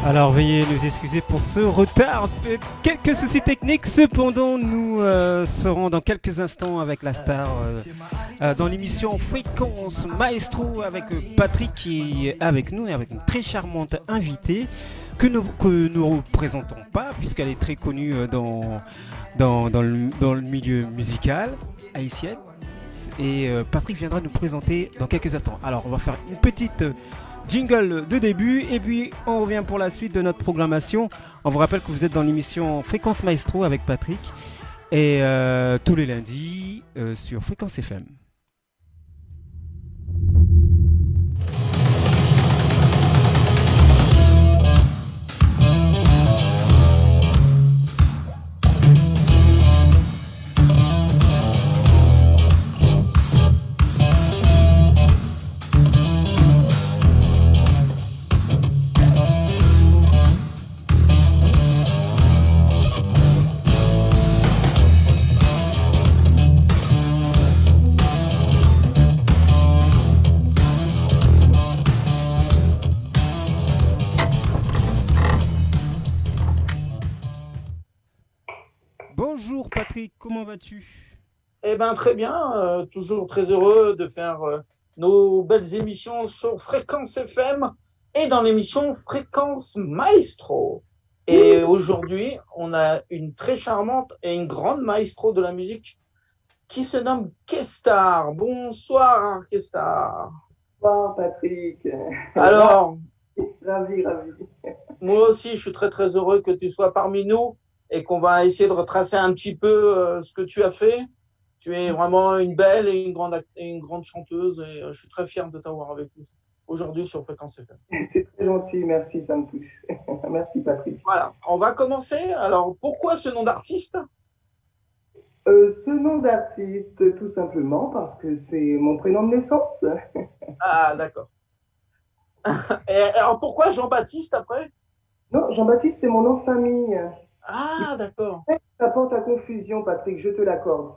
Alors veuillez nous excuser pour ce retard, quelques soucis techniques, cependant nous serons dans quelques instants avec la star dans l'émission Fréquence Maestro avec Patrick qui est avec nous et avec une très charmante invitée que nous ne présentons pas puisqu'elle est très connue dans le milieu musical haïtien. Et Patrick viendra nous présenter dans quelques instants. Alors on va faire une petite jingle de début et puis on revient pour la suite de notre programmation. On vous rappelle que vous êtes dans l'émission Fréquence Maestro avec Patrick et tous les lundis sur Fréquence FM. Bonjour Patrick, comment vas-tu? Eh bien, très bien, toujours très heureux de faire nos belles émissions sur Fréquence FM et dans l'émission Fréquence Maestro. Et aujourd'hui, on a une très charmante et une grande maestro de la musique qui se nomme Kestar. Bonsoir Kestar. Bonsoir Patrick. Alors, ravi. moi aussi, je suis très très heureux que tu sois parmi nous et qu'on va essayer de retracer un petit peu ce que tu as fait. Tu es vraiment une belle et une grande chanteuse et je suis très fier de t'avoir avec nous aujourd'hui sur Fréquence FM. C'est très gentil, merci, ça me touche. Merci Patrick. Voilà, on va commencer. Alors, pourquoi ce nom d'artiste? Ce nom d'artiste, tout simplement parce que c'est mon prénom de naissance. Ah, d'accord. Et alors, pourquoi Jean-Baptiste après? Non, Jean-Baptiste, c'est mon nom de famille. Ah, d'accord. Ça porte à confusion, Patrick, je te l'accorde.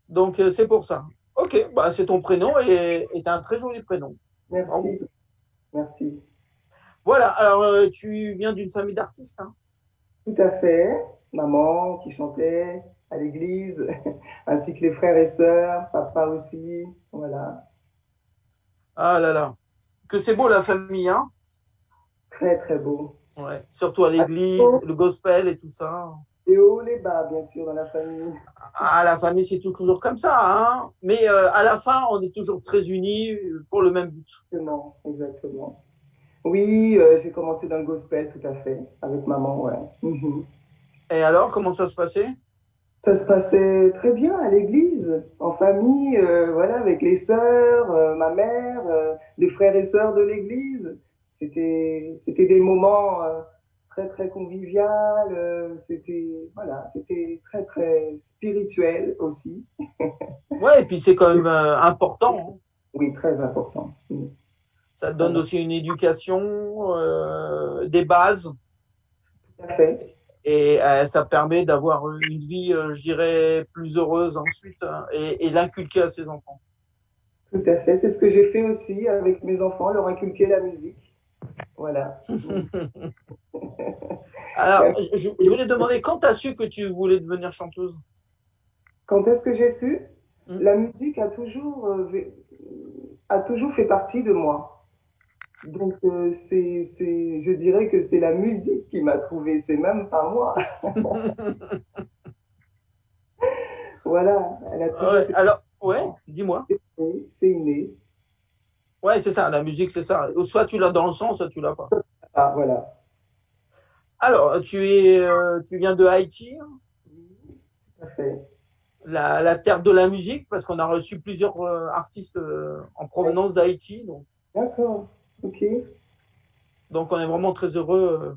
Donc, c'est pour ça. Ok, bah, c'est ton prénom et c'est un très joli prénom. Merci. Bravo. Merci. Voilà, alors tu viens d'une famille d'artistes, hein? Tout à fait. Maman qui chantait à l'église, ainsi que les frères et sœurs, papa aussi. Voilà. Ah là là. Que c'est beau la famille, hein? Très, très beau. Ouais. Surtout à l'église, le gospel et tout ça. Et haut les bas, bien sûr, dans la famille. Ah, la famille, c'est toujours comme ça, hein? Mais à la fin, on est toujours très unis pour le même but. Exactement. Oui, j'ai commencé dans le gospel, tout à fait, avec maman, ouais. Mm-hmm. Et alors, comment ça se passait? Ça se passait très bien à l'église, en famille, voilà, avec les sœurs, ma mère, les frères et sœurs de l'église. C'était des moments très, très convivial. C'était très, très spirituel aussi. Ouais, et puis c'est quand même important, hein? Oui, très important. Mm. Ça donne aussi une éducation, des bases. Tout à fait. Et ça permet d'avoir une vie, je dirais, plus heureuse ensuite, hein, et l'inculquer à ses enfants. Tout à fait. C'est ce que j'ai fait aussi avec mes enfants, leur inculquer la musique. Voilà. Alors, je voulais demander, quand tu as su que tu voulais devenir chanteuse? Quand est-ce que j'ai su? La musique a toujours fait partie de moi. Donc, je dirais que c'est la musique qui m'a trouvée, c'est même pas moi. Voilà. Elle a Ouais, alors, ouais, dis-moi. C'est inné. Ouais, c'est ça, la musique, c'est ça. Soit tu l'as dans le sang, soit tu l'as pas. Ah, voilà. Alors, tu viens de Haïti, hein? Tout à fait. La terre de la musique, parce qu'on a reçu plusieurs artistes en provenance d'Haïti. D'accord, ok. Donc, on est vraiment très heureux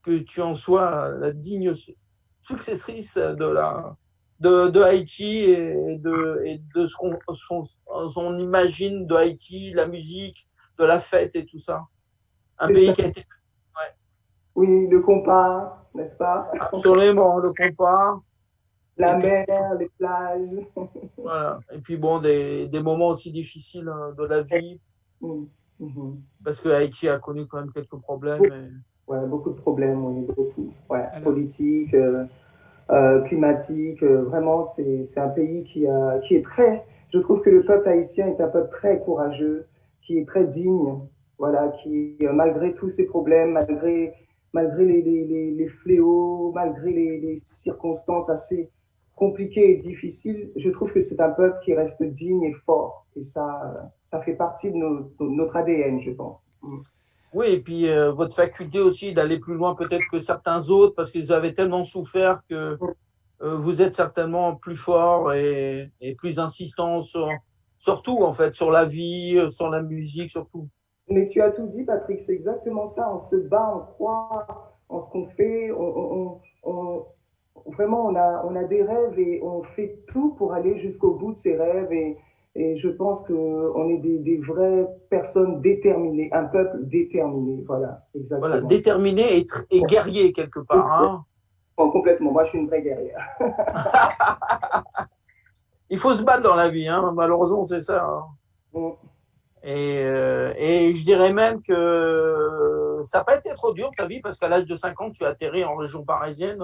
que tu en sois la digne successrice de Haïti et de ce qu'on imagine de Haïti, la musique, de la fête et tout ça. Un pays qui a été... Ouais. Oui, le compas, n'est-ce pas? Absolument, le compas. La Et puis, mer, les plages. voilà. Et puis bon, des moments aussi difficiles de la vie, Mm. Mhm. parce que Haïti a connu quand même quelques problèmes. Ouais, beaucoup de problèmes, oui, beaucoup. Ouais, Alors, politique, climatique. Vraiment, c'est un pays qui est très. Je trouve que le peuple haïtien est un peuple très courageux, qui est très digne, voilà, qui, malgré tous ses problèmes, malgré les fléaux, malgré les circonstances assez compliquées et difficiles, je trouve que c'est un peuple qui reste digne et fort. Et ça fait partie de notre ADN, je pense. Mm. Oui, et puis votre faculté aussi d'aller plus loin peut-être que certains autres, parce qu'ils avaient tellement souffert que vous êtes certainement plus fort et plus insistant sur tout, en fait, sur la vie, sur la musique, sur tout. Mais tu as tout dit, Patrick, c'est exactement ça. On se bat, on croit en ce qu'on fait. Vraiment, on a des rêves et on fait tout pour aller jusqu'au bout de ces rêves. Et je pense qu'on est des vraies personnes déterminées, un peuple déterminé. Voilà, Voilà, exactement. déterminé et guerrier quelque part. Hein. Oh, complètement. Moi, je suis une vraie guerrière. Il faut se battre dans la vie, hein. Malheureusement, c'est ça. Hein. Mm. Et je dirais même que ça n'a pas été trop dur ta vie, parce qu'à l'âge de 5 ans, tu as atterri en région parisienne.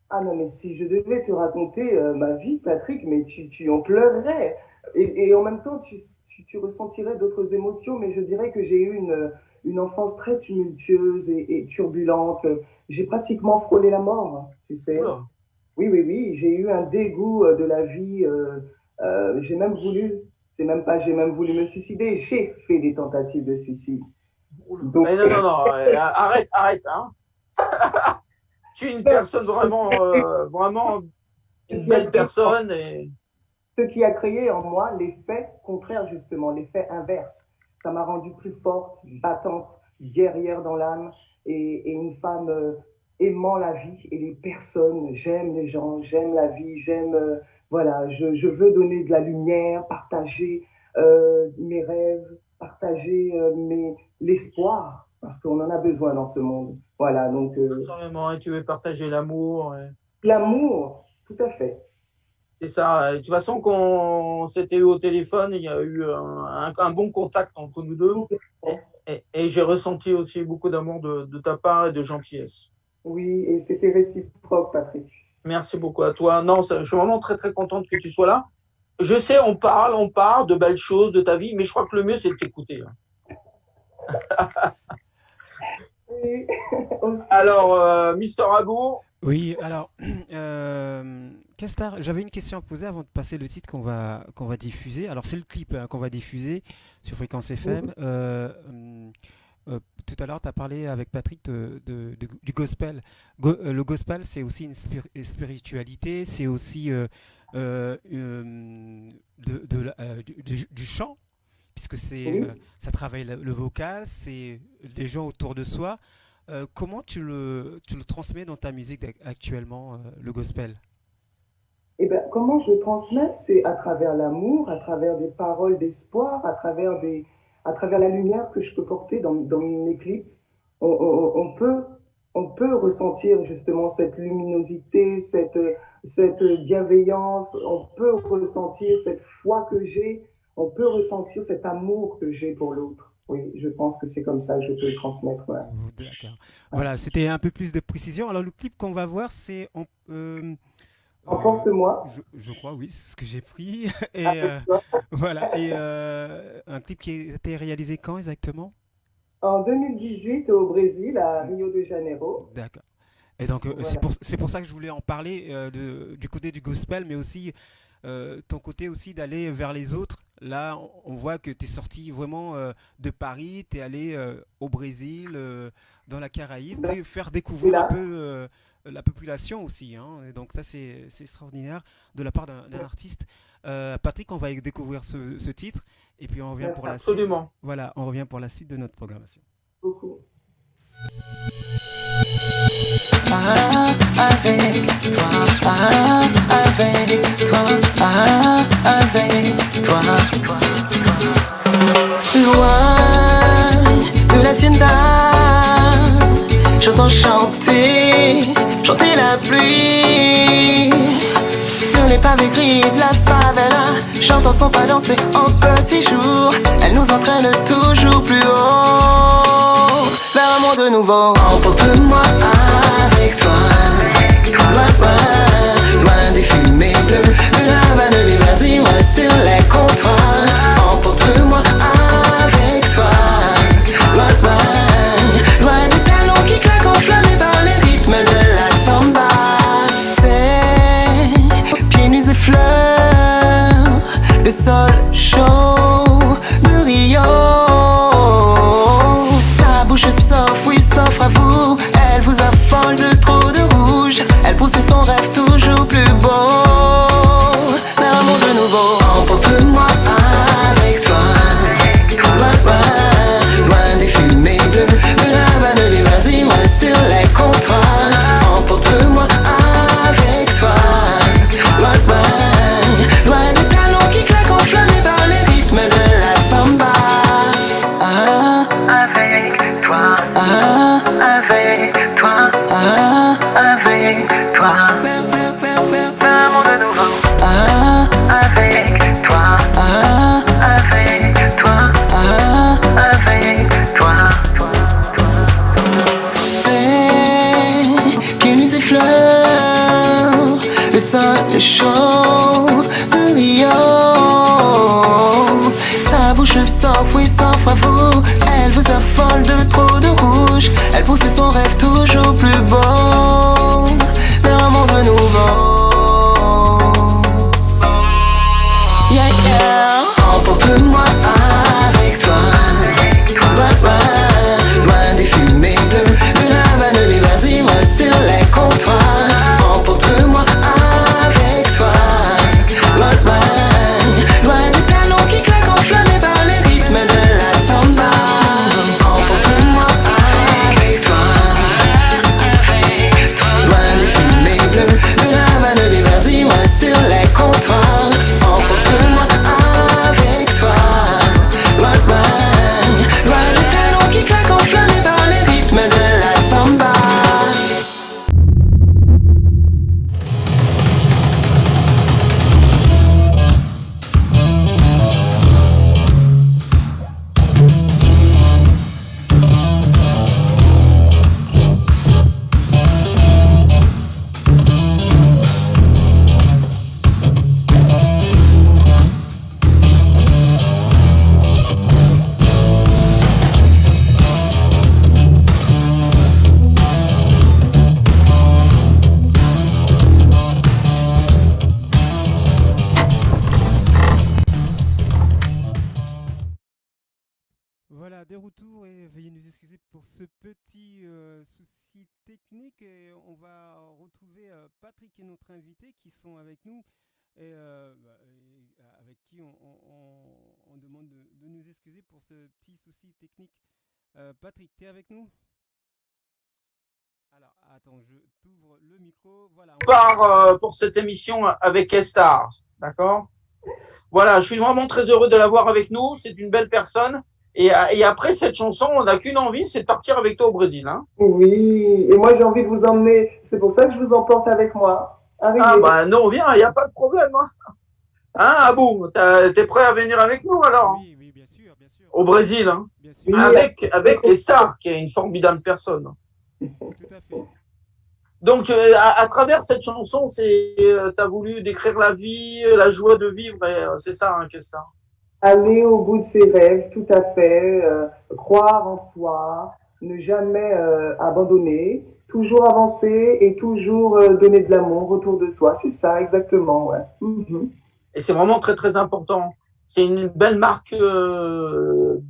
Ah non, mais si je devais te raconter ma vie, Patrick, mais tu en pleurerais. Et en même temps, tu ressentirais d'autres émotions, mais je dirais que j'ai eu une enfance très tumultueuse et turbulente. J'ai pratiquement frôlé la mort, tu sais. Oula. Oui, oui, oui, j'ai eu un dégoût de la vie. J'ai même voulu, c'est même pas, j'ai même voulu me suicider. J'ai fait des tentatives de suicide. Donc, Mais non, non, non, arrête, arrête. Hein. Tu es une personne vraiment, vraiment une belle personne. Et... ce qui a créé en moi l'effet contraire, justement, l'effet inverse. Ça m'a rendue plus forte, battante, guerrière dans l'âme et une femme aimant la vie et les personnes. J'aime les gens, j'aime la vie, voilà, je veux donner de la lumière, partager mes rêves, partager l'espoir, parce qu'on en a besoin dans ce monde. Voilà, donc Absolument, et tu veux partager l'amour. l'amour, tout à fait. C'est ça. De toute façon, quand on s'était eu au téléphone, il y a eu un bon contact entre nous deux. Et j'ai ressenti aussi beaucoup d'amour de ta part et de gentillesse. Oui, et c'était réciproque, Patrick. Merci beaucoup à toi. Non, je suis vraiment très, très contente que tu sois là. Je sais, on parle de belles choses, de ta vie, mais je crois que le mieux, c'est de t'écouter. Oui, Alors, Mister Agour. oui, alors, Kestar, j'avais une question à poser avant de passer le titre qu'on va diffuser. Alors, c'est le clip qu'on va diffuser sur Fréquence FM. Tout à l'heure, tu as parlé avec Patrick du gospel. Le gospel, c'est aussi une spiritualité, c'est aussi du chant, puisque ça travaille le vocal, c'est des gens autour de soi. Comment tu le transmets dans ta musique actuellement, le gospel? eh ben, comment je transmets? C'est à travers l'amour, à travers des paroles d'espoir, à travers la lumière que je peux porter dans mes clips. On peut ressentir justement cette luminosité, cette bienveillance, on peut ressentir cette foi que j'ai, on peut ressentir cet amour que j'ai pour l'autre. Oui, je pense que c'est comme ça que je peux le transmettre. Ouais. D'accord. Voilà, c'était un peu plus de précision. Alors, le clip qu'on va voir, c'est Emporte-moi. je crois, oui, c'est ce que j'ai pris. Et Avec toi. voilà. Et un clip qui a été réalisé quand exactement? En 2018 au Brésil, à Rio de Janeiro. D'accord. Et donc, Voilà. c'est pour ça que je voulais en parler du côté du gospel, mais aussi ton côté aussi d'aller vers les autres. Là, on voit que tu es sorti vraiment de Paris, tu es allé au Brésil, dans la Caraïbe, et faire Et découvrir un là, peu la population aussi. Hein. Et donc ça, c'est extraordinaire de la part d'un artiste. Patrick, on va découvrir ce titre, et puis on revient pour merci la suite. Absolument. Voilà, on revient pour la suite de notre programmation. beaucoup. Avec toi, avec toi, avec toi. Loin de l'hacienda, j'entends chanter la pluie. les pavés gris de la favela, chantant son pas danser en petit jour. Elle nous entraîne toujours plus haut, vers un monde nouveau. Emporte-moi avec toi, loin, loin, loin des fumées bleues, de la vanne des vas-y, moi sur les comptoirs. Emporte-moi avec toi, loin, loin, loin des talons qui claquent enflammés par les rythmes de la samba. C'est pieds nus et fleurs, le sol chaud de Rio. Sa bouche s'offre, oui s'offre à vous. Elle vous affole de trop de rouge. Elle poursuit son rêve toujours plus beau, vers un monde nouveau. Emporte-moi avec toi, loin, loin, loin des fumées bleues, de la vanne des vas-y, moi sur les comptoirs. Emporte-moi avec toi, loin, loin, loin des talons qui claquent enflammés par les rythmes de la samba. Ah, avec toi, ah, avec toi, ah, avec toi, un monde nouveau. Ah, avec toi, ah, avec toi, ah, avec toi. C'est pieds nus et fleurs, le sol chaud de Rio. Sa bouche s'offre, oui s'offre à vous. Elle vous affole de trop de rouge. Elle poursuit son rêve toujours plus beau, vers un monde nouveau. Yeah, yeah. Emporte-moi avec toi, loin, loin, loin des fumées bleues, de la vanne des vas-y, moi sur les comptoirs. Emporte-moi avec toi, loin, loin, loin des talons qui claquent enflammés par les rythmes de la samba. Emporte-moi avec toi, loin des fumées bleues, de la vanne des vas-y, moi sur les comptoirs. Emporte-moi avec toi, loin, loin, loin des talons qui claquent enflammés par les rythmes de la samba. Voilà, de retour et veuillez nous excuser pour ce petit souci technique. Et on va retrouver Patrick et notre invité qui sont avec nous et, avec qui on demande de nous excuser pour ce petit souci technique. Patrick, tu es avec nous? Alors, attends, je t'ouvre le micro. Voilà. On part pour cette émission avec Estar, d'accord? Voilà, je suis vraiment très heureux de l'avoir avec nous. C'est une belle personne. Et après cette chanson, on n'a qu'une envie, c'est de partir avec toi au Brésil. Hein. Oui, et moi j'ai envie de vous emmener. C'est pour ça que je vous emporte avec moi. Arrivez. Ah bah non, viens, il n'y a pas de problème. Hein, Abou, t'es prêt à venir avec nous alors? Oui, oui, bien sûr, bien sûr. Au Brésil, hein. Bien sûr. Oui. Avec Estar, qui est une formidable personne. Tout à fait. Donc, à travers cette chanson, t'as voulu décrire la vie, la joie de vivre, c'est ça, hein, Estar. Aller au bout de ses rêves, tout à fait, croire en soi, ne jamais abandonner, toujours avancer et toujours donner de l'amour autour de soi. C'est ça, exactement, ouais. Mm-hmm. Et c'est vraiment très, très important. C'est une belle marque d'une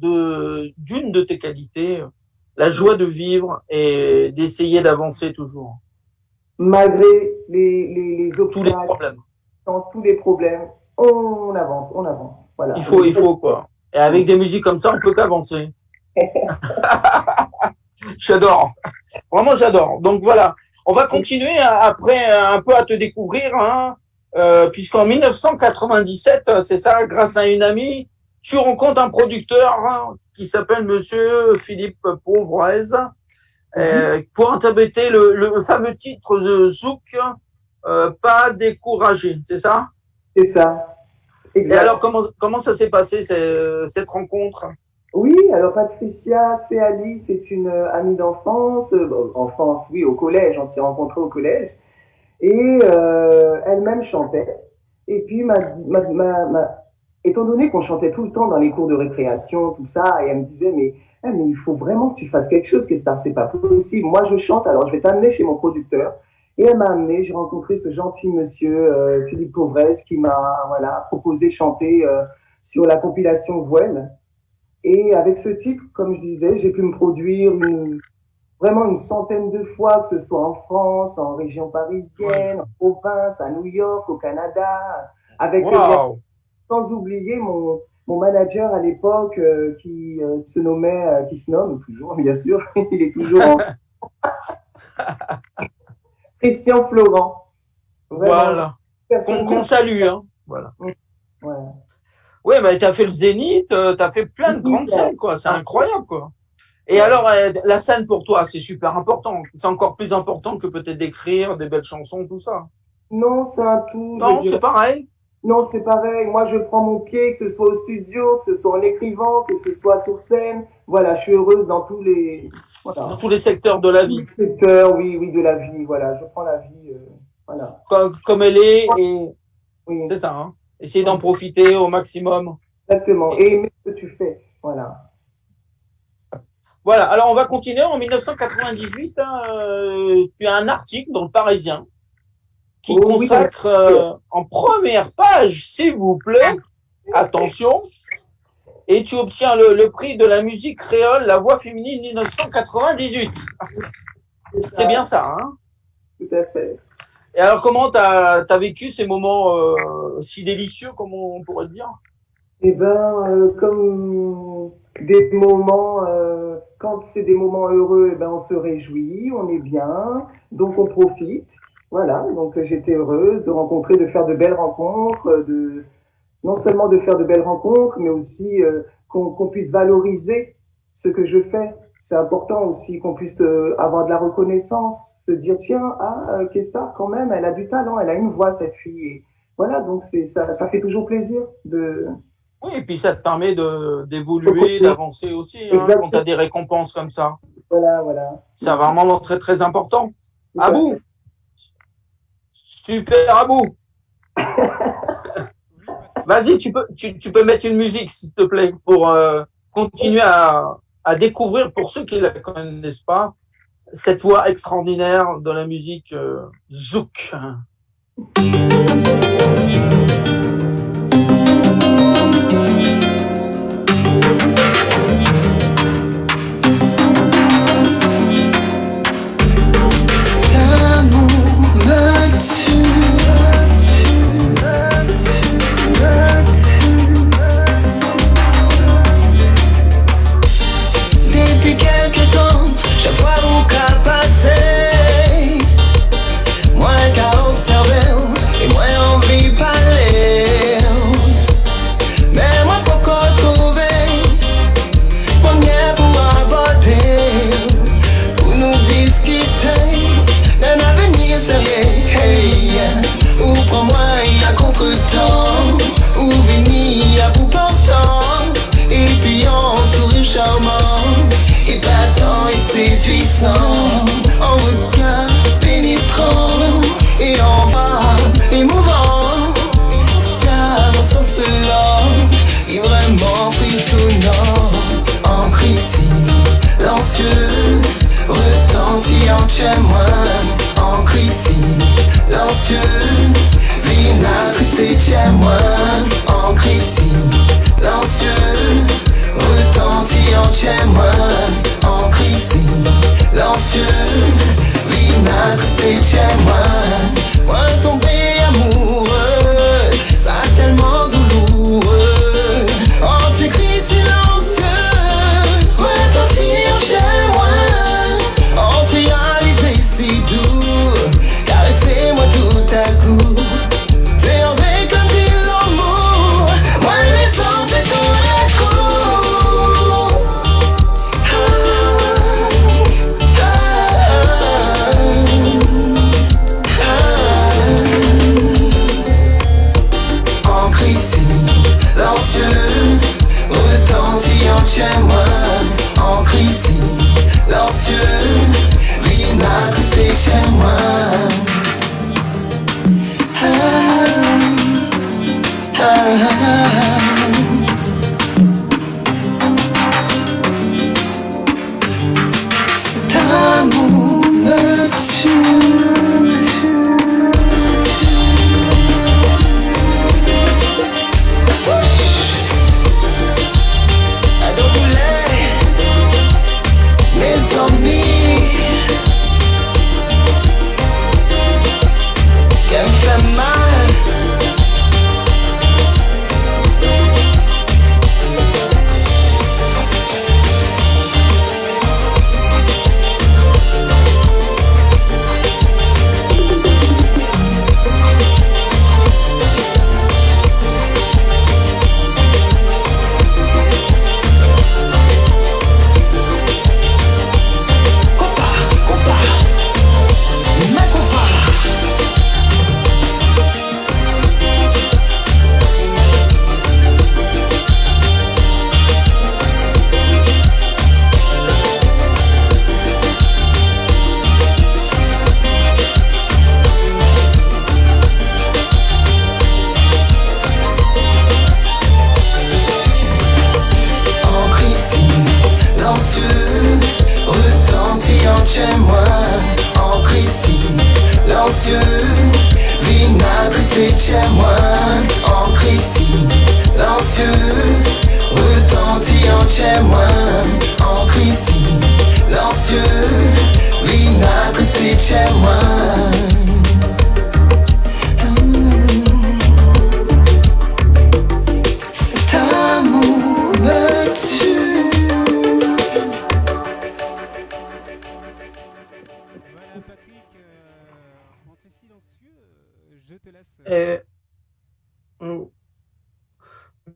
de tes qualités, la joie de vivre et d'essayer d'avancer toujours. Malgré les obstacles, tous les problèmes. Dans tous les problèmes, on avance, on avance. Voilà. Il faut quoi. Et avec des musiques comme ça, on peut qu'avancer. J'adore. Vraiment, j'adore. Donc voilà. On va continuer après un peu à te découvrir, hein, puisqu'en 1997, c'est ça, grâce à une amie, tu rencontres un producteur hein, qui s'appelle Monsieur Philippe Pauvrez, pour interpréter le fameux titre de Zouk, pas découragé, c'est ça? C'est ça. Et alors, comment ça s'est passé, cette rencontre? Oui, alors Patricia Seali, c'est une amie d'enfance, enfance, oui, au collège, on s'est rencontrés au collège, et elle-même chantait. Et puis, étant donné qu'on chantait tout le temps dans les cours de récréation, tout ça, et elle me disait, mais il faut vraiment que tu fasses quelque chose, Kestar, c'est pas possible. Moi, je chante, alors je vais t'amener chez mon producteur. Et elle m'a amené, j'ai rencontré ce gentil monsieur, Philippe Pauvresse, qui m'a proposé de chanter sur la compilation Voile. Et avec ce titre, comme je disais, j'ai pu me produire vraiment une centaine de fois, que ce soit en France, en région parisienne, en province, à New York, au Canada, avec sans oublier mon manager à l'époque qui se nomme toujours, bien sûr, il est toujours Christian Florent. Vraiment, voilà. Qu'on salue, hein. Voilà. Voilà. Oui, mais tu as fait le Zénith, tu as fait plein de grandes scènes, quoi. C'est incroyable, quoi. Et alors, la scène pour toi, c'est super important. C'est encore plus important que peut-être d'écrire des belles chansons, tout ça. Non, c'est un tout. Non, c'est pareil. Non, c'est pareil. Moi, je prends mon pied, que ce soit au studio, que ce soit en écrivant, que ce soit sur scène. Voilà, je suis heureuse dans tous les... Voilà. Dans tous les secteurs de la vie. Tous les secteurs, oui, de la vie. Voilà, je prends la vie, voilà. Comme elle est, et oui. C'est ça, hein. Essayer d'en profiter au maximum. Exactement. Et aimer ce que tu fais. Voilà. Voilà. Alors, on va continuer. En 1998, tu as un article dans le Parisien qui consacre en première page, s'il vous plaît, attention, et tu obtiens le prix de la musique créole, la voix féminine 1998. C'est bien ça, hein? Tout à fait. Et alors, comment tu as vécu ces moments si délicieux, comme on pourrait dire? Eh ben, comme des moments, quand c'est des moments heureux, eh ben, on se réjouit, on est bien, donc on profite. Voilà, donc j'étais heureuse de rencontrer, de faire de belles rencontres, non seulement de faire de belles rencontres, mais aussi qu'on puisse valoriser ce que je fais. C'est important aussi qu'on puisse avoir de la reconnaissance, se dire tiens, Kestar quand même, elle a du talent, elle a une voix cette fille. Et voilà, donc ça fait toujours plaisir de. Oui, et puis ça te permet d'évoluer, d'avancer aussi, hein, quand tu as des récompenses comme ça. Voilà. C'est vraiment très très important. Abou, super Abou. Vas-y, tu peux mettre une musique s'il te plaît pour continuer à découvrir, pour ceux qui ne la connaissent pas, cette voix extraordinaire de la musique zouk. Depuis quelques temps, je vois où qu'a passé. Moins qu'à observer et moins envie de parler. Mais moi pourquoi trouver moyen pour aborder, pour nous discuter d'un avenir sérieux. Hey, ou prends-moi à contre-temps, ou venir à bout portant, et puis en sourire charmant, épatant et séduisant, en regard pénétrant et en bas émouvant, suave sans cela, et vraiment frissonnant, ancre ici, lancieux, retentillant chez moi, ancre ici, lancieux, vina triste chez moi, ancre ici, lancieux, retentillant chez moi, ancre ici, lancieux, vina triste chez moi, moi tombé amoureuse, ça a tellement douloureux, anticrit silencieux, retentillant chez moi, anti-réalisé si doux, caressez-moi tout à coup, c'est en vrai comme dit l'homme.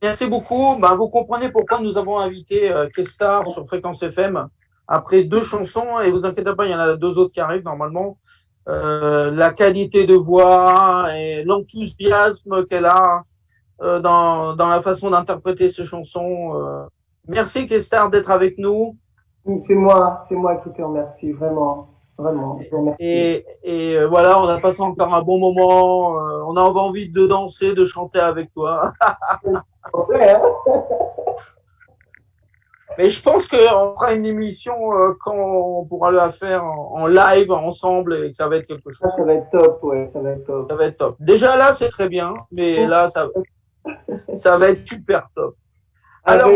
Merci beaucoup. Ben, vous comprenez pourquoi nous avons invité Kestar sur Fréquence FM après 2 chansons. Et vous inquiétez pas, il y en a 2 autres qui arrivent normalement. La qualité de voix et l'enthousiasme qu'elle a dans la façon d'interpréter ces chansons. Merci Kestar d'être avec nous. C'est moi qui te remercie, vraiment. Vraiment. Et voilà, on a passé encore un bon moment. On a envie de danser, de chanter avec toi. Mais je pense qu'on fera une émission quand on pourra la faire en live ensemble et que ça va être quelque chose. Ça va être top, ouais, ça va être top. Ça va être top. Déjà là, c'est très bien, mais là, ça va être super top. Alors,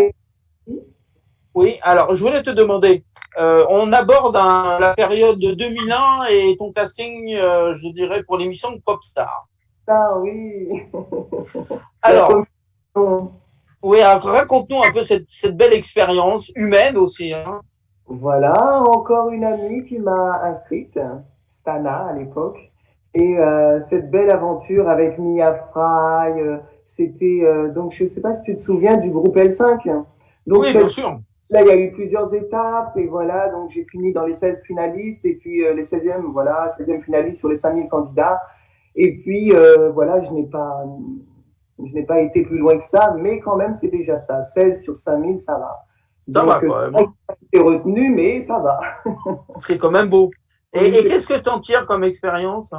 oui, alors je voulais te demander, on aborde la période de 2001 et ton casting, je dirais, pour l'émission de Popstar. Ah oui. Alors, oui, alors raconte-nous un peu cette belle expérience humaine aussi. Hein. Voilà, encore une amie qui m'a inscrite, Stana à l'époque. Et cette belle aventure avec Mia Fry, c'était, donc je ne sais pas si tu te souviens du groupe L5. Donc, oui, bien sûr. Là, il y a eu plusieurs étapes et voilà, donc j'ai fini dans les 16 finalistes et puis les 16e, voilà, 16e finalistes sur les 5000 candidats. Et puis, voilà, je n'ai pas été plus loin que ça, mais quand même, c'est déjà ça. 16 sur 5000, ça va. Ça va quand même. J'ai retenu, mais ça va. C'est quand même beau. Et qu'est-ce que tu en tires comme expérience?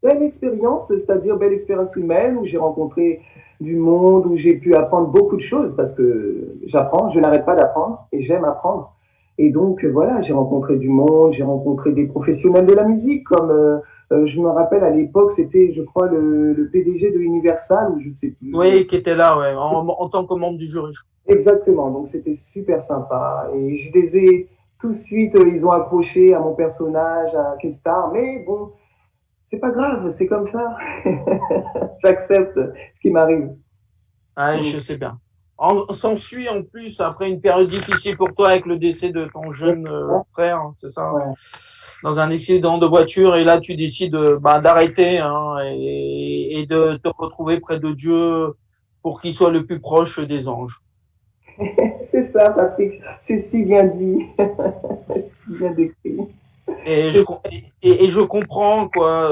Belle expérience, c'est-à-dire belle expérience humaine où j'ai rencontré du monde, où j'ai pu apprendre beaucoup de choses parce que j'apprends, je n'arrête pas d'apprendre et j'aime apprendre. Et donc, voilà, j'ai rencontré du monde, j'ai rencontré des professionnels de la musique comme, je me rappelle à l'époque, c'était, je crois, le PDG de Universal, ou je ne sais plus. Oui, qui était là, ouais, en tant que membre du jury. Exactement, donc c'était super sympa. Et je les ai tout de suite, ils ont accroché à mon personnage, à Kestar, mais bon, c'est pas grave, c'est comme ça. J'accepte ce qui m'arrive. Ah, je sais bien. S'ensuit en plus, après une période difficile pour toi avec le décès de ton jeune frère, c'est ça, ouais. Dans un accident de voiture, et là tu décides d'arrêter et de te retrouver près de Dieu pour qu'il soit le plus proche des anges. C'est ça, Patrick, c'est si bien dit, si bien décrit. Et je comprends quoi,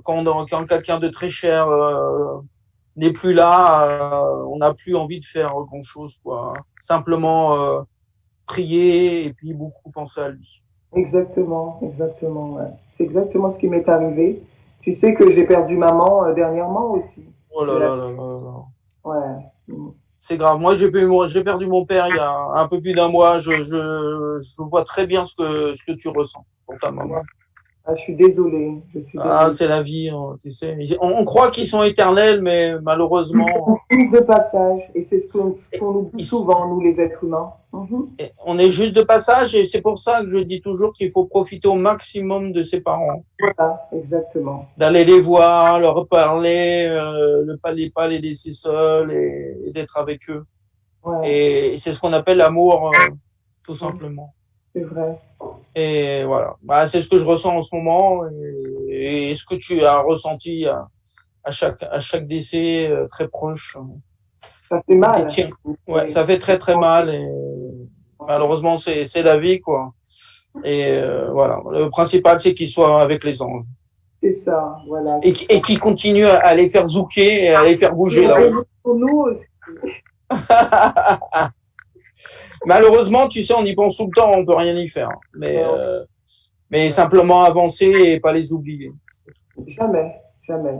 quand quelqu'un de très cher n'est plus là, on n'a plus envie de faire grand chose quoi. Simplement prier et puis beaucoup penser à lui. Exactement, exactement. Ouais. C'est exactement ce qui m'est arrivé. Tu sais que j'ai perdu maman dernièrement aussi. Oh là là là là là. Ouais. C'est grave. Moi, j'ai perdu mon père il y a un peu plus d'un mois. Je vois très bien ce que tu ressens pour ta maman. Ah, je suis désolée. Je suis Ah, désolée. c'est la vie, hein, tu sais. On croit qu'ils sont éternels, mais Ils malheureusement, sont tous de passage. Et c'est ce qu'on oublie ils- souvent, nous, les êtres humains. Mhm. on est juste de passage et c'est pour ça que je dis toujours qu'il faut profiter au maximum de ses parents. Voilà, exactement. D'aller les voir, leur parler, ne pas les laisser seuls et d'être avec eux. Ouais, Et c'est ce qu'on appelle l'amour, tout simplement. c'est vrai. Et voilà, bah, c'est ce que je ressens en ce moment et ce que tu as ressenti à chaque décès très proche. Ça fait Et mal. tiens, ouais, ça fait très très mal et malheureusement c'est la vie quoi. Et voilà, le principal c'est qu'ils soient avec les anges C'est ça, voilà. et qu'ils continuent à les faire zouker et à les faire bouger Et là-haut. pour nous aussi. Malheureusement, tu sais, on y pense tout le temps, on peut rien y faire. Mais simplement avancer et pas les oublier. Jamais, jamais.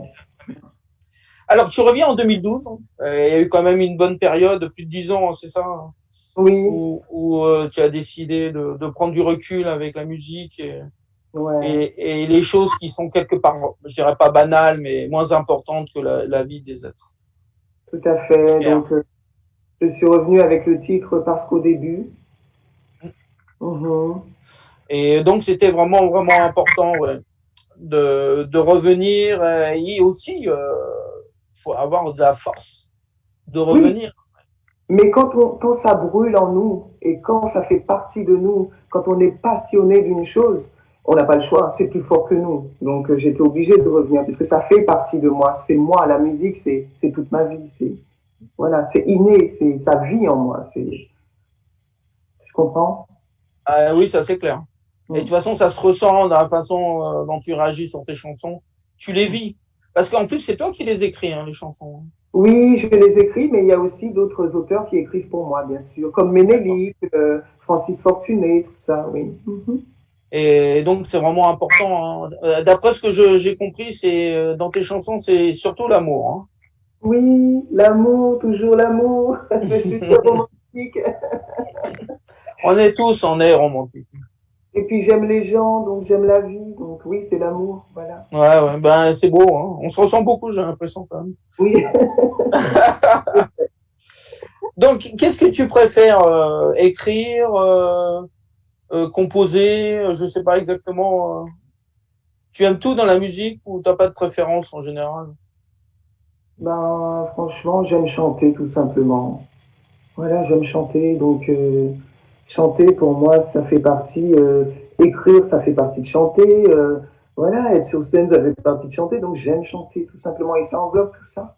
Alors, tu reviens en 2012. Il y a eu quand même une bonne période, plus de 10 ans, c'est ça, hein, Oui, où tu as décidé de prendre du recul avec la musique ouais, et les choses qui sont quelque part, je dirais pas banales, mais moins importantes que la vie des êtres. tout à fait. Super. Donc, je suis revenue avec le titre Parce qu'au début. Mhm. Et donc, c'était vraiment, vraiment important ouais, de revenir. Et aussi, faut avoir de la force de Oui, revenir. mais quand ça brûle en nous et quand ça fait partie de nous, quand on est passionné d'une chose, on n'a pas le choix, c'est plus fort que nous. Donc, j'étais obligée de revenir puisque ça fait partie de moi. C'est moi, la musique, c'est toute ma vie. Voilà, c'est inné, ça vit en moi. Je comprends? Ah oui, ça c'est clair. Et de Mm. toute façon, ça se ressent dans la façon dont tu réagis sur tes chansons. Tu les vis. Parce qu'en plus, c'est toi qui les écris, hein, les chansons. Oui, je les écris, mais il y a aussi d'autres auteurs qui écrivent pour moi, bien sûr, comme D'accord. Ménélique, Francis Fortuné, tout ça, oui. Mhm. Et donc, c'est vraiment important. Hein. D'après ce que j'ai compris, c'est dans tes chansons, c'est surtout l'amour. Oui, l'amour, toujours l'amour. Je suis très Hein. romantique. On est romantique. Et puis j'aime les gens, donc j'aime la vie. Donc oui, c'est l'amour, voilà. Ouais, ouais, ben c'est beau. Hein. On se ressent beaucoup, j'ai l'impression quand même. Oui. Donc, qu'est-ce que tu préfères écrire, composer? Je sais pas exactement. Tu aimes tout dans la musique ou t'as pas de préférence en général? Ben, franchement, j'aime chanter, tout simplement. Voilà, j'aime chanter. Donc, chanter, pour moi, ça fait partie. Écrire, ça fait partie de chanter. Voilà, être sur scène, ça fait partie de chanter. Donc, j'aime chanter, tout simplement. Et ça englobe tout ça.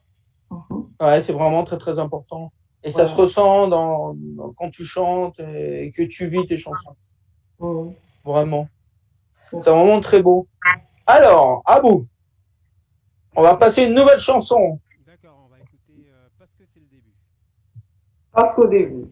Mhm. Ouais, c'est vraiment très très important. Et ça se Voilà. ressent quand tu chantes et que tu vis tes chansons. Mhm. Vraiment. C'est vraiment très beau. Alors, Abou, on va passer une nouvelle chanson. D'accord, on va écouter parce que c'est le début. Parce qu'au début.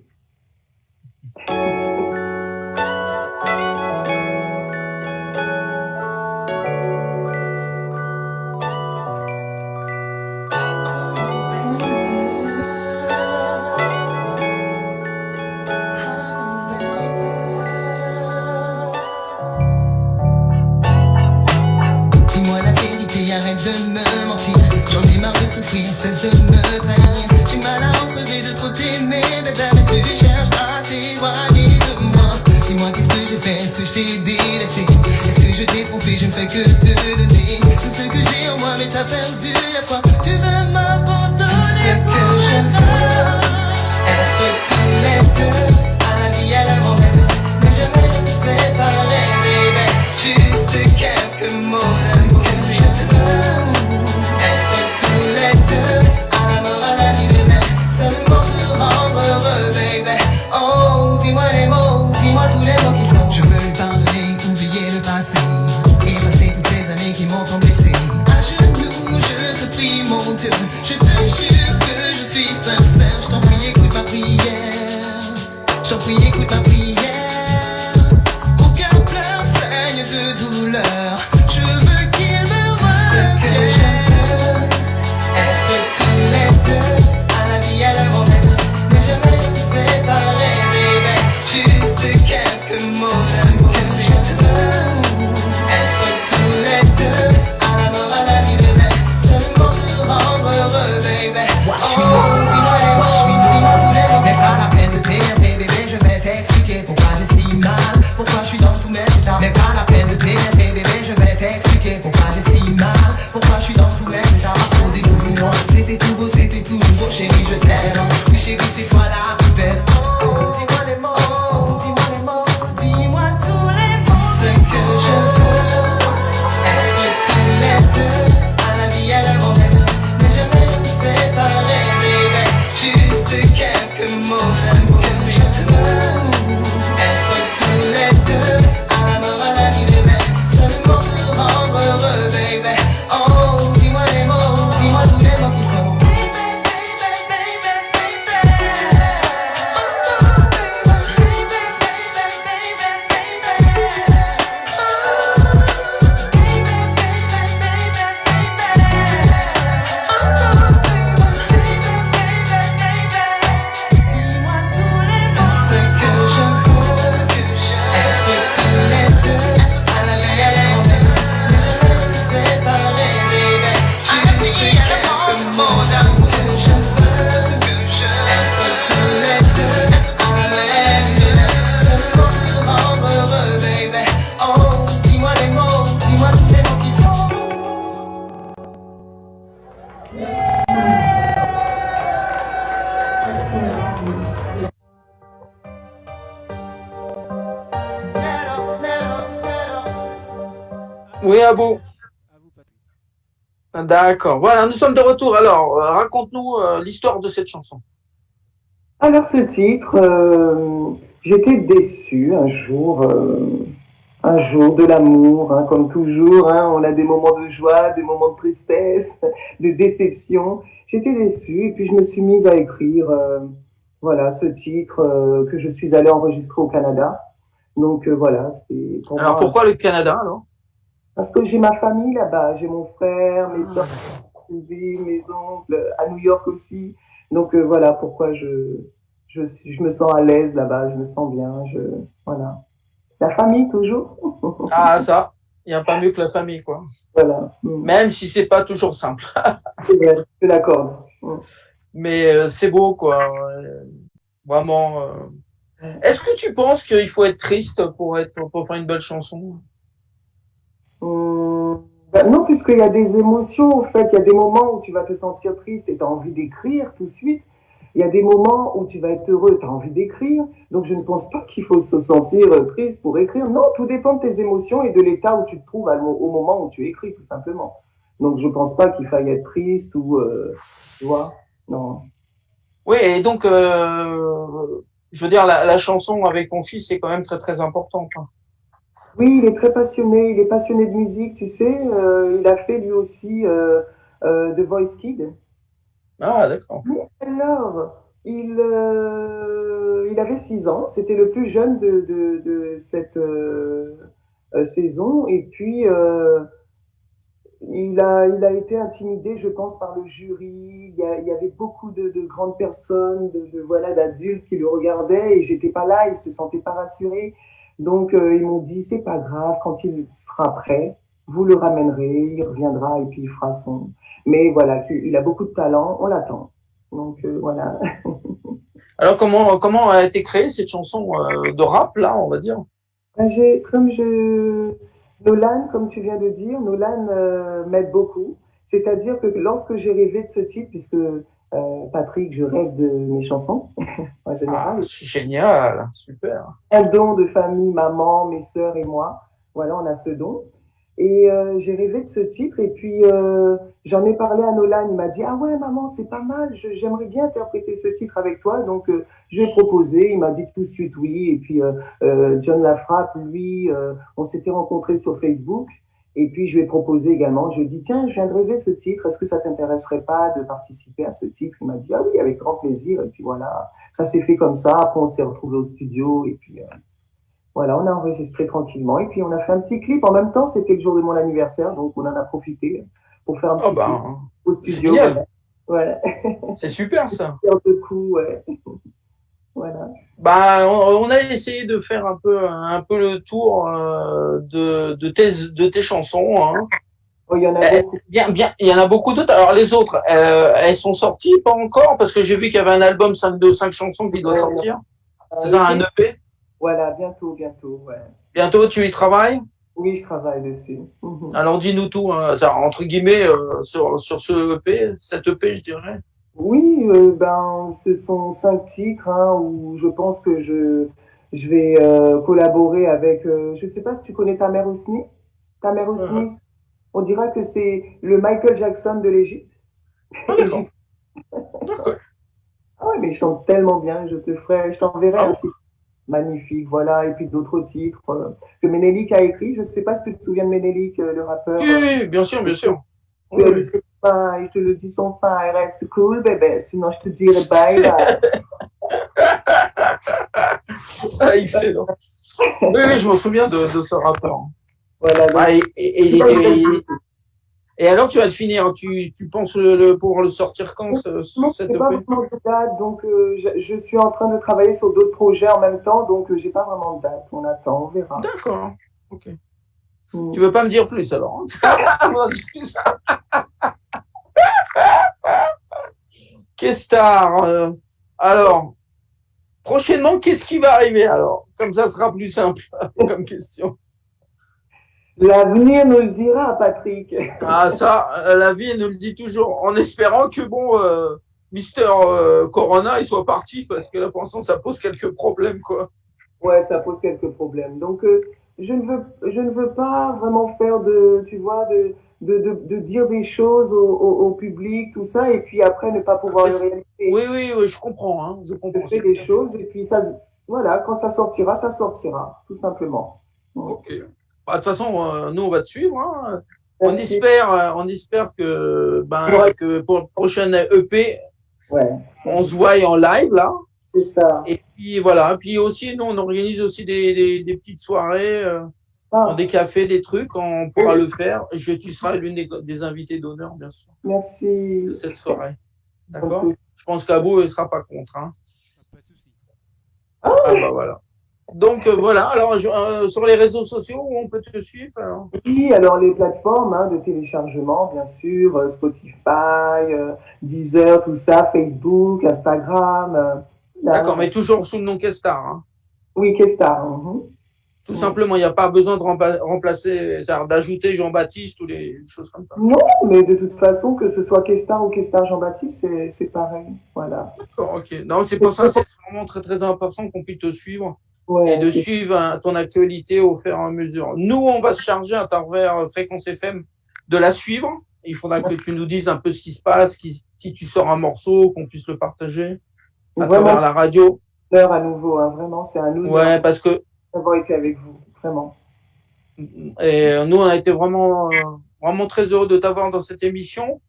Dis-moi la vérité, arrête de me mentir. J'en ai marre de souffrir, cesse de me trahir. J'ai mal à en crever de trop t'aimer, bébé, mais tu cherches à t'éloigner de moi. Dis-moi qu'est-ce que j'ai fait, est-ce que je t'ai délaissé? Est-ce que je t'ai trompé, je ne fais que te donner tout ce que j'ai en moi, mais t'as perdu la foi. Tu veux m'abandonner? Tout ce que je veux, être tous les deux, à la vie, à la mort, mais jamais nous séparer, bébé. Juste quelques mots, d'amour que je te veux. Être tous les deux, à la mort, à la vie, bébé. Seulement te rendre heureux, baby. Oh, dis-moi les mots, dis-moi tous les mots qu'il faut. Je veux lui pardonner, oublier le passé, effacer toutes les années qui m'ont tant blessé. À genoux, je te prie, mon Dieu. Je te jure que je suis sincère. Je t'en prie, écoute ma prière. Je t'en prie, écoute ma prière. Aucun pleur saigne de douleur. Je veux qu'il me revienne. Ce que je veux, être tous les deux, à la vie, à la mort, mais jamais nous séparer, bébé. Juste quelques mots, d'amour que je te veux. Être Oui, à vous. À vous, Patrick. D'accord. Voilà, nous sommes de retour. Alors, raconte-nous l'histoire de cette chanson. Alors ce titre, j'étais déçue un jour de l'amour, hein, comme toujours, hein, on a des moments de joie, des moments de tristesse, de déception. J'étais déçue et puis je me suis mise à écrire, voilà, ce titre que je suis allée enregistrer au Canada. Donc voilà, c'est pour Alors, moi pourquoi le Canada, alors? parce que j'ai ma famille là-bas, j'ai mon frère, mes soeurs, Ah, mes oncles, à New York aussi. Donc voilà pourquoi je me sens à l'aise là-bas, je me sens bien. Voilà. La famille toujours. Ah, ça, il n'y a pas mieux que la famille, quoi. Voilà. Même si c'est pas toujours simple. C'est vrai, je l'accorde. Mais c'est beau, quoi. Vraiment. Est-ce que tu penses qu'il faut être triste pour faire une belle chanson? Ben non, puisqu'il y a des émotions, en fait, il y a des moments où tu vas te sentir triste et tu as envie d'écrire tout de suite. Il y a des moments où tu vas être heureux et tu as envie d'écrire. Donc je ne pense pas qu'il faut se sentir triste pour écrire. Non, tout dépend de tes émotions et de l'état où tu te trouves au moment où tu écris, tout simplement. Donc je ne pense pas qu'il faille être triste ou, tu vois, non. Oui, et donc, je veux dire, la chanson avec ton fils est quand même très, très importante, hein. Oui, il est très passionné, il est passionné de musique, tu sais. Il a fait lui aussi The Voice Kid. Ah, d'accord. Alors, il avait 6 ans, c'était le plus jeune de cette saison, et puis il a été intimidé, je pense, par le jury. Il y avait beaucoup de grandes personnes, voilà, d'adultes qui le regardaient, et j'étais pas là, il se sentait pas rassuré. Donc, ils m'ont dit, c'est pas grave, quand il sera prêt, vous le ramènerez, il reviendra, et puis il fera son... Mais voilà, il a beaucoup de talent, on l'attend. Donc, voilà. Alors, comment a été créée cette chanson de rap, là, on va dire? Ben, Nolan, comme tu viens de dire, Nolan m'aide beaucoup. C'est-à-dire que lorsque j'ai rêvé de ce titre, puisque Patrick, je rêve de mes chansons en Ah, général, c'est génial, super. un don de famille, maman, mes sœurs et moi. Voilà, on a ce don. Et j'ai rêvé de ce titre et puis j'en ai parlé à Nolan. Il m'a dit ah ouais maman c'est pas mal. J'aimerais bien interpréter ce titre avec toi. Donc je lui ai proposé. Il m'a dit tout de suite oui. Et puis John Lafrappe lui on s'était rencontrés sur Facebook. Et puis je lui ai proposé également. Je lui ai dit tiens je viens de rêver ce titre. Est-ce que ça t'intéresserait pas de participer à ce titre? Il m'a dit ah oui avec grand plaisir. Et puis voilà ça s'est fait comme ça. Après on s'est retrouvés au studio et puis voilà, on a enregistré tranquillement et puis on a fait un petit clip. En même temps, c'était le jour de mon anniversaire, donc on en a profité pour faire un Oh petit clip ben, au studio. génial. Voilà. C'est super, ça. Faire de coups, ouais. Voilà. Bah, on a essayé de faire un peu le tour de tes chansons, hein. Oh, il y en a beaucoup. Bien, il y en a beaucoup d'autres. Alors les autres, elles sont sorties, pas encore, parce que j'ai vu qu'il y avait un album 5 chansons qui doit sortir. C'est ça, un EP. Voilà, bientôt, bientôt. Ouais. Bientôt, tu y travailles. Oui, je travaille dessus. Alors dis-nous tout, hein, entre guillemets, sur ce EP, cet EP, je dirais. Oui, ben, ce sont 5 titres hein, où je pense que je vais collaborer avec. Je ne sais pas si tu connais Tamer Hosni. Tamer Hosni, on dira que c'est le Michael Jackson de l'Égypte. Ah, d'accord. D'accord. Ah ouais, mais il chante tellement bien, je t'enverrai Ah un bon? titre magnifique, voilà, et puis d'autres titres que Ménélique a écrit. Je ne sais pas si tu te souviens de Ménélique, le rappeur. Oui, oui, bien sûr, bien sûr. Tu Oui, as oui. lu ses fins, et je te le dis sans fin, et reste cool, bébé, sinon je te dirai bye bye. Ah, excellent. Oui, oui, je me souviens de ce rappeur. Voilà, Ah, donc, et alors, tu vas te finir, tu penses pouvoir le sortir quand, non, cet c'est pas EP? vraiment de date, donc je suis en train de travailler sur d'autres projets en même temps, donc j'ai pas vraiment de date. On attend, on verra. D'accord. Ok. Mm. Tu veux pas me dire plus alors? Hein? Qu'est-ce alors, prochainement, qu'est-ce qui va arriver alors? Comme ça sera plus simple comme question. L'avenir nous le dira, Patrick. Ah, ça, la vie elle nous le dit toujours, en espérant que bon, Mister Corona, il soit parti, parce que là, pour l'instant, ça pose quelques problèmes, quoi. Ouais, ça pose quelques problèmes. Donc, je ne veux pas vraiment faire tu vois, de dire des choses au public, tout ça, et puis après ne pas pouvoir Après, le réaliser. oui, oui, oui, je comprends, hein, je Je comprends. fais C'est des tout à fait. choses, et puis voilà, quand ça sortira, tout simplement. Ok. Bah, de toute façon, nous, on va te suivre, hein. Merci. On espère que, Il y aura- que pour le prochain EP, Ouais, on se voit en live, là. c'est ça. Et puis, voilà. Puis aussi, nous, on organise aussi des petites soirées, dans Ah, des cafés, des trucs. On pourra oui, le faire. Tu seras l'une des invités d'honneur, bien sûr, de merci. cette soirée. D'accord? Ok. Je pense qu'Abo ne sera pas contre, hein. Pas de souci. Ah, bah voilà. Donc, voilà. Alors, sur les réseaux sociaux, où on peut te suivre, alors? Oui, alors les plateformes de téléchargement, bien sûr, Spotify, Deezer, tout ça, Facebook, Instagram. D'accord, Là. mais toujours sous le nom Kestar, hein. Oui, Kestar. Mhm. Tout Mm. simplement, il n'y a pas besoin de remplacer, c'est-à-dire d'ajouter Jean-Baptiste ou des choses comme ça. Non, mais de toute façon, que ce soit Kestar ou Kestar Jean-Baptiste, c'est pareil. Voilà. D'accord, ok. Non, c'est pour ça, c'est vraiment très très important qu'on puisse te suivre et Ouais, de suivre ton actualité au fur et à mesure. Nous, on va se charger à travers Fréquence FM de la suivre. Il faudra que tu nous dises un peu ce qui se passe, si tu sors un morceau, qu'on puisse le partager à vraiment travers la radio. un honneur à nouveau, hein, vraiment, c'est un honneur Ouais, parce que d'avoir été avec vous, vraiment. nous, on a été vraiment, vraiment très heureux de t'avoir dans cette émission.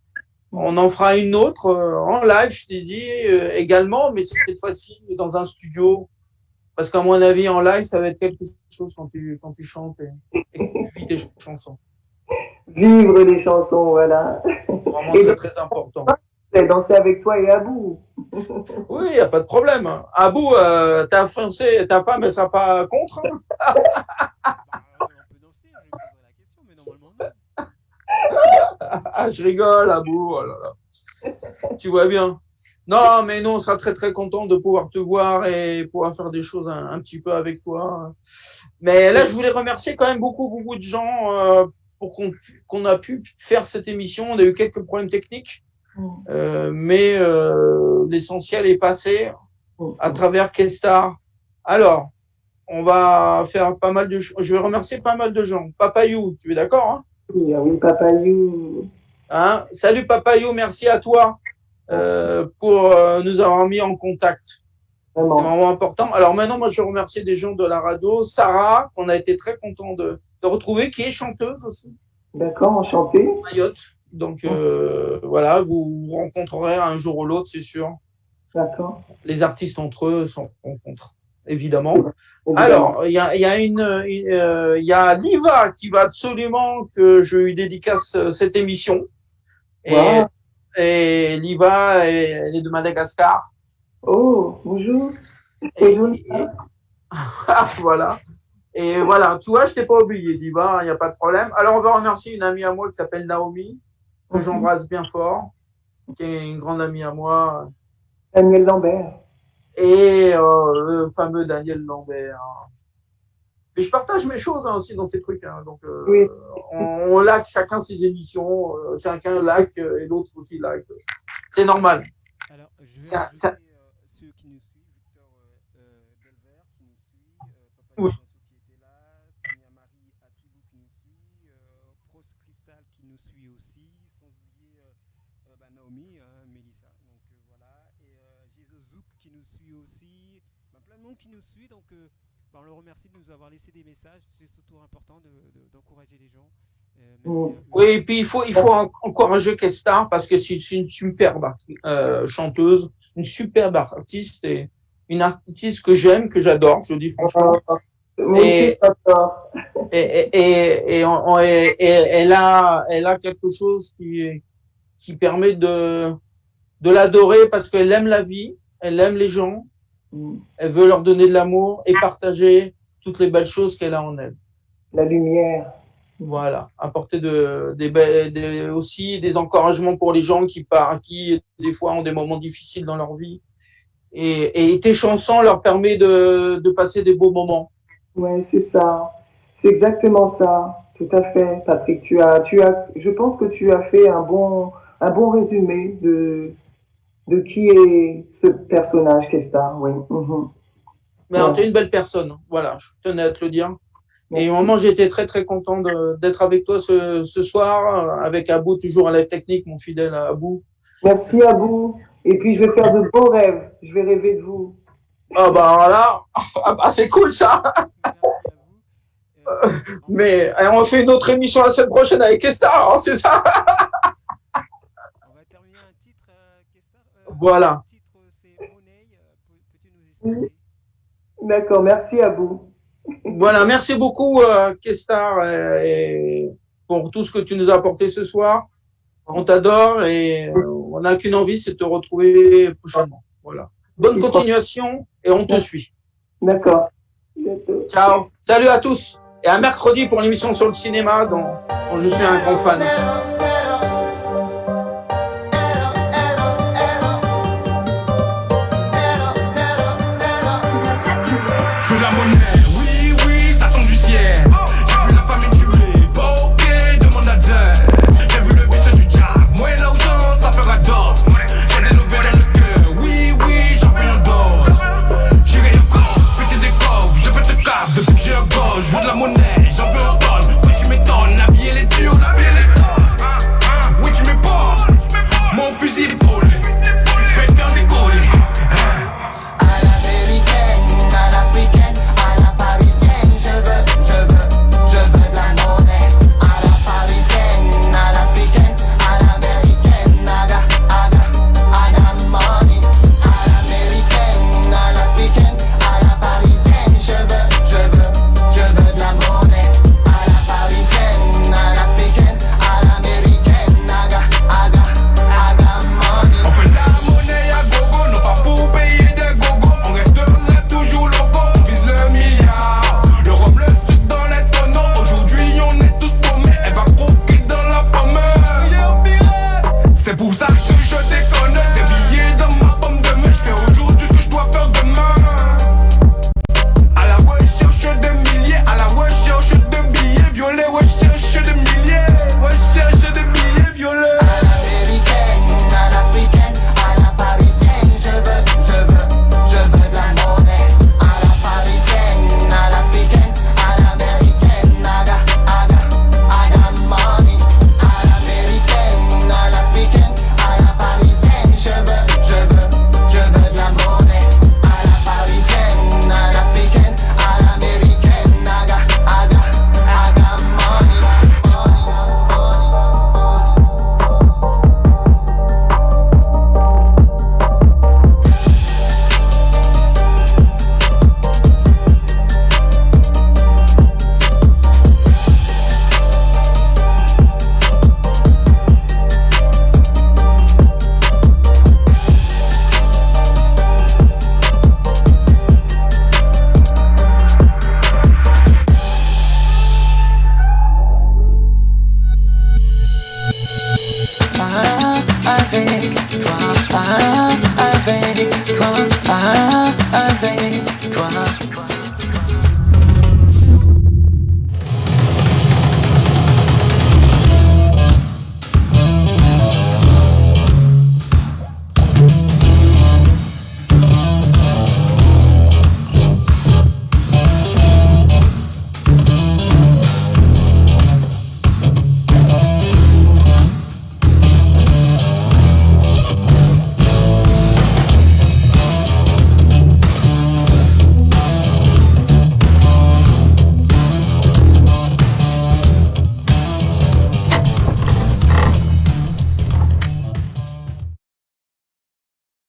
On en fera une autre en live, je t'ai dit également, mais cette fois-ci dans un studio. Parce qu'à mon avis, en live, ça va être quelque chose quand tu chantes et que tu vis tes chansons. Vivre les chansons, voilà. Vraiment Et très, très important. danser avec toi et Abou. Oui, il n'y a pas de problème. Abou, ta femme, elle ne sera pas contre, hein? On peut danser, je poserai la question, mais normalement non. Ah, je rigole, Abou. Oh là là. Tu vois bien. Non, mais nous, on sera très, très content de pouvoir te voir et pouvoir faire des choses un petit peu avec toi. Mais là, je voulais remercier quand même beaucoup, beaucoup de gens pour qu'on a pu faire cette émission. On a eu quelques problèmes techniques, mais l'essentiel est passé à travers Kelstar. Alors, on va faire pas mal de choses. Je vais remercier pas mal de gens. Papayou, tu es d'accord, hein? Oui, oui, Papayou. Hein? Salut Papayou, merci à toi pour nous avoir mis en contact. C'est Vraiment. vraiment important. Alors maintenant, moi, je remercie des gens de la radio. Sarah, qu'on a été très content de retrouver, qui est chanteuse aussi, D'accord, enchanté. Mayotte. Donc voilà, vous vous rencontrerez un jour ou l'autre, c'est sûr. D'accord. Les artistes entre eux se rencontrent, évidemment. Évidemment. Alors, il y a Liva qui va absolument que je lui dédicace cette émission. Wow. Et Liva, elle est de Madagascar. Oh, bonjour. Voilà. Et voilà, tu vois, je t'ai pas oublié, Liva, il n'y a pas de problème. Alors, on va remercier une amie à moi qui s'appelle Naomi, que j'embrasse bien fort, qui est une grande amie à moi. Daniel Lambert. Et le fameux Daniel Lambert. Mais je partage mes choses aussi dans ces trucs. Hein. Donc, Oui. on like chacun ses émissions, chacun like et l'autre aussi like. C'est normal. Alors, je vais Ça- ajouter ça- ceux qui nous suivent, Victor Delvert qui nous suit, Papa Oui. Yasso qui était là, Samia Marie Atibou qui nous suit, Prost Cristal qui nous suit aussi, sans oublier Naomi, Mélissa. Donc voilà, et Jesus Zouk qui nous suit aussi, plein de monde qui nous suit. Donc on le remercie de nous avoir laissé des messages. C'est surtout important d'encourager les gens. Oui, et puis il faut encourager Kestar parce que c'est une superbe chanteuse, une superbe artiste et une artiste que j'aime, que j'adore, je le dis franchement. Moi aussi, d'accord. Et elle a quelque chose qui permet de l'adorer parce qu'elle aime la vie, elle aime les gens, elle veut leur donner de l'amour et partager toutes les belles choses qu'elle a en elle. La lumière. Voilà, apporter aussi des encouragements pour les gens qui des fois ont des moments difficiles dans leur vie. Et tes chansons leur permettent de passer des beaux moments. Ouais, c'est ça. C'est exactement ça. Tout à fait, Patrick. Je pense que tu as fait un bon résumé de qui est ce personnage Kestar. Oui. Mais tu es une belle personne. Voilà, je tenais à te le dire. Et vraiment, j'ai été très, très content d'être avec toi ce soir, avec Abou, toujours à la technique, mon fidèle Abou. Merci à vous. Et puis, je vais faire de beaux rêves. Je vais rêver de vous. Ah bah voilà, ah bah, c'est cool ça. Mais on fait une autre émission la semaine prochaine avec Kestar, hein, c'est ça? On va terminer un titre, Kestar. Voilà. Le titre, c'est Money. Peux-tu nous expliquer? D'accord, merci à vous. Voilà, merci beaucoup Kestar et pour tout ce que tu nous as apporté ce soir. On t'adore et on n'a qu'une envie, c'est de te retrouver prochainement. Voilà. Bonne continuation et on te suit. D'accord. Ciao. Salut à tous et à mercredi pour l'émission sur le cinéma dont je suis un grand fan.